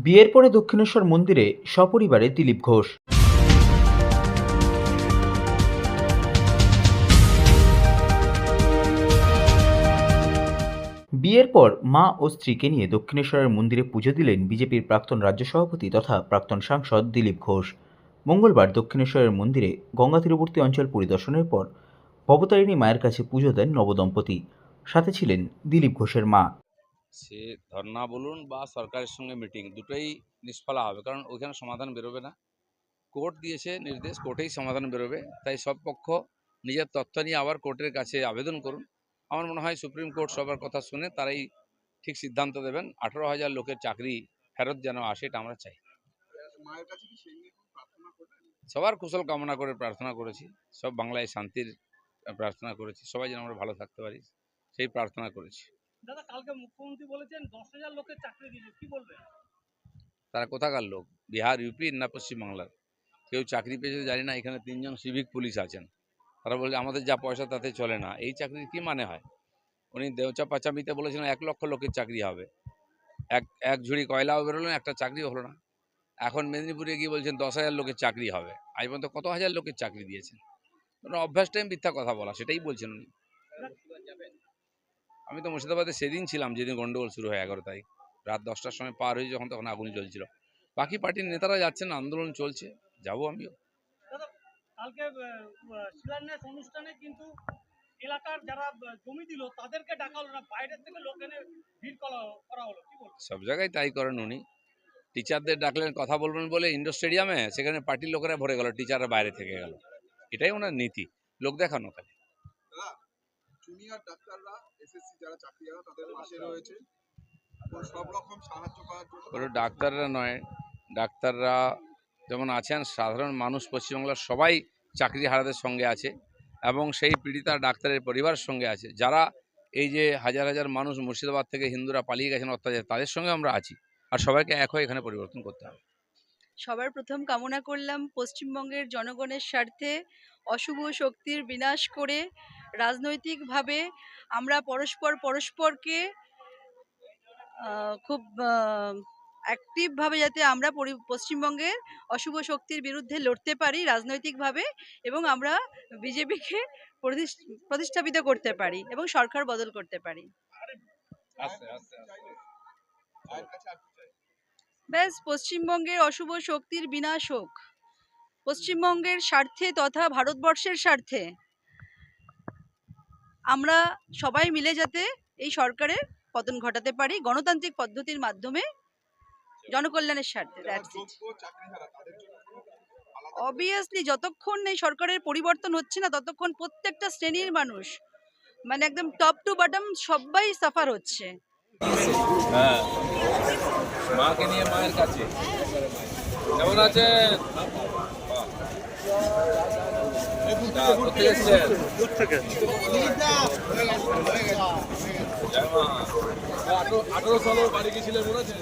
বিয়ের পরে দক্ষিণেশ্বর মন্দিরে সপরিবারে দিলীপ ঘোষ। বিয়ের পর মা ও স্ত্রীকে নিয়ে দক্ষিণেশ্বরের মন্দিরে পুজো দিলেন বিজেপির প্রাক্তন রাজ্য সভাপতি তথা প্রাক্তন সাংসদ দিলীপ ঘোষ। মঙ্গলবার দক্ষিণেশ্বরের মন্দিরে গঙ্গা তীরবর্তী অঞ্চল পরিদর্শনের পর ভবতারিণী মায়ের কাছে পুজো দেন নবদম্পতি। সাথে ছিলেন দিলীপ ঘোষের মা। সে ধর্না বলুন বা সরকারের সঙ্গে মিটিং দুটোই নিষ্ফলা হবে, কারণ ওইখানে সমাধান বেরোবে না। কোর্ট দিয়েছে নির্দেশ, কোর্টেই সমাধান বেরোবে। তাই সব পক্ষ নিজের তথ্য নিয়ে আবার কোর্টের কাছে আবেদন করুন। আমার মনে হয় সুপ্রিম কোর্ট সবার কথা শুনে তারাই ঠিক সিদ্ধান্ত দেবেন। 18,000 লোকের চাকরি ফেরত যেন আসে, এটা আমরা চাই। সবার কুশল কামনা করে প্রার্থনা করেছি, সব বাংলায় শান্তির প্রার্থনা করেছি, সবাই যেন আমরা ভালো থাকতে পারি সেই প্রার্থনা করেছি। দাদা, কালকে মুখ্যমন্ত্রী বলেছেন 10,000 লোকের চাকরি দিয়েছে, কি বলবেন? তারা কোথাকার লোক? বিহার, ইউপি না পশ্চিমবাংলার? কেউ চাকরি পেয়েছে জানি না। এখানে 3 জন সিভিক পুলিশ আছেন, তারা বলে আমাদের যা পয়সা তাতে চলে না। এই চাকরির কি মানে হয়? উনি দেওচা পাচামিতে বলেছিলেন 1 লক্ষ লোকের চাকরি হবে, এক ঝুড়ি কয়লাও বেরোলো না, একটা চাকরিও হলো না। এখন মেদিনীপুরে গিয়ে বলছেন 10,000 লোকের চাকরি হবে। আজ পর্যন্ত কত হাজার লোকের চাকরি দিয়েছেন? অভ্যাস টাইম মিথ্যা কথা বলা, সেটাই বলছেন উনি। আমি তো মুর্শিদাবাদে সেদিন ছিলাম যেদিন গন্ডগোল শুরু হয়, 11 তারিখ রাত 10টার সময় পার হয়েছে, যখন তখন আগুন জ্বলছিল। বাকি পার্টির নেতারা যাচ্ছেন, আন্দোলন চলছে, যাবো আমিও। কালকে শিলান্যাস অনুষ্ঠানে কিন্তু এলাকার যারা জমি দিল তাদেরকে ডাকা হলো না, বাইরের থেকে লোক এনে ভিড় করা হলো, কি বলবো? সব জায়গায় তাই করেন উনি। টিচারদের ডাকলেন কথা বলবেন বলে ইন্ডোর স্টেডিয়ামে, সেখানে পার্টির লোকেরা ভরে গেল, টিচাররা বাইরে থেকে গেল। এটাই ওনার নীতি, লোক দেখানো খালি। জুনিয়র ডাক্তাররা এসএসসি যারা চাকরিহারা তাদের পাশে রয়েছে, সব রকম সাহায্য করার জন্য। পুরো ডাক্তাররা নয়, ডাক্তাররা যেমন আছেন, সাধারণ মানুষ পশ্চিমবাংলার সবাই চাকরি হারাদের সঙ্গে আছে, এবং সেই পীড়িতা ডাক্তারের পরিবারের সঙ্গে আছে। যারা এই যে হাজার হাজার মানুষ মুর্শিদাবাদ থেকে হিন্দুরা পালিয়ে গেছেন অত্যাচার, তাদের সঙ্গে আমরা আছি। আর সবাইকে এক হয়ে এখানে পরিবর্তন করতে হবে। সবার প্রথম কামনা করলাম পশ্চিমবঙ্গের জনগণের স্বার্থে অশুভ শক্তির বিনাশ করে রাজনৈতিকভাবে আমরা পরস্পরকে খুব অ্যাক্টিভভাবে যাতে আমরা পশ্চিমবঙ্গের অশুভ শক্তির বিরুদ্ধে লড়তে পারি রাজনৈতিকভাবে, এবং আমরা বিজেপিকে প্রতিষ্ঠাপিত করতে পারি এবং সরকার বদল করতে পারি। ব্যাস, পশ্চিমবঙ্গের অশুভ শক্তির বিনাশ হোক, পশ্চিমবঙ্গের স্বার্থে তথা ভারতবর্ষের স্বার্থে আমরা সবাই মিলে যাতে এই সরকারের পতন ঘটাতে পারি গণতান্ত্রিক পদ্ধতির মাধ্যমে, জনকল্যাণের স্বার্থে। অবভিয়াসলি যতক্ষণ এই সরকারের পরিবর্তন হচ্ছে না ততক্ষণ প্রত্যেকটা শ্রেণীর মানুষ, মানে একদম টপ টু বটম সবাই সাফার হচ্ছে। হ্যাঁ, মাকে নিয়ে মায়ের কাছে কেমন আছেন? কোথায় 18 সালে বাড়ি গেছিলেন মনে আছে?